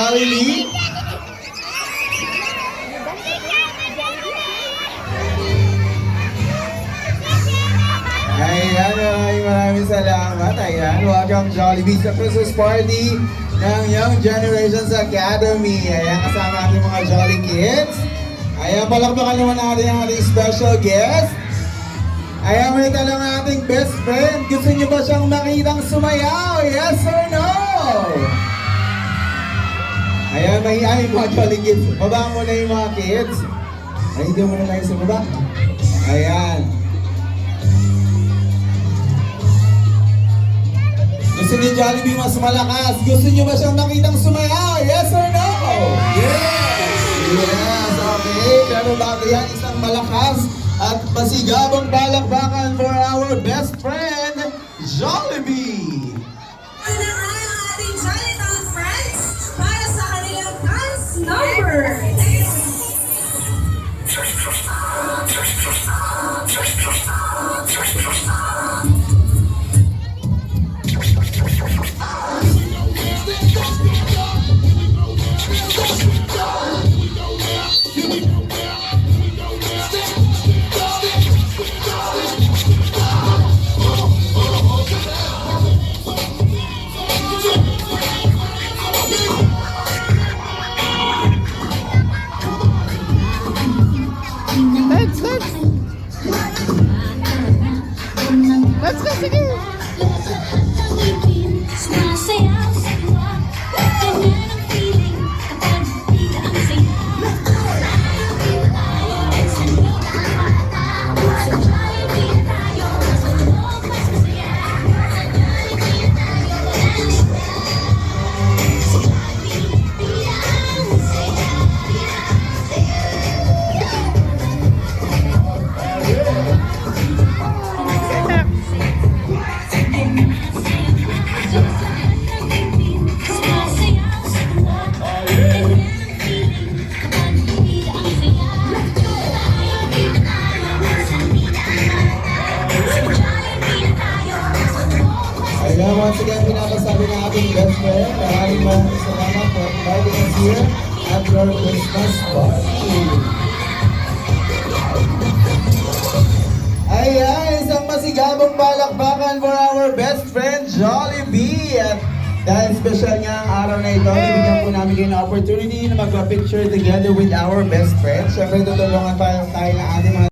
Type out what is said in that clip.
Jollibee. Ayan, maraming salamat. Ayan, welcome Jollibee sa Christmas party ng Young Generations Academy. Ayan, kasama ating mga Jolly Kids. Ayan, palakpakan naman natin ang ating special guest. Ayan, may tanong ang ating best friend. Gusto niyo ba siyang makitang sumayaw? Yes or no? Ayan, mahihayin mga Jolly Kids. Baba muna yung mga kids. Ay, hindi muna tayo sa baba. Ayan. Gusto ni Jollibee mas malakas. Gusto niyo ba siyang makitang sumayaw? Yes or no? Yes! Yes, okay. Pero bago yan, isang malakas at masigabang balakbakan for our best friend, Jollibee! Ano ang ating Jolly Town friends para sa kanilang dance number? Let's go, sige! Sumasayaw sa tuwa, ganyan ang feeling kapag bigla ang saya. Tayo tayo, sa loob ang bata, sa Jollibee na tayo, sa loob mas masaya. Sa Jollibee na tayo, walang iba. Sa Jollibee, bigla ang saya. Sumasayaw sa tuwa, ganyan ang feeling kapag bigla ang saya. Tayo dito tayo, sa bida ang bata, sa Jollibee na tayo, sa loob mas Ayan, once again, pinapasabi ng ating best friend. Maraming salamat for inviting us here at your Christmas party. Ayan, isang masigabong balakbakan for our best friend, Jollibee. At dahil special nga ang araw na ito, bibigyan po namin kayo ng opportunity na magpa-picture together with our best friend. Siyempre, tutulungan tayo ng ating mga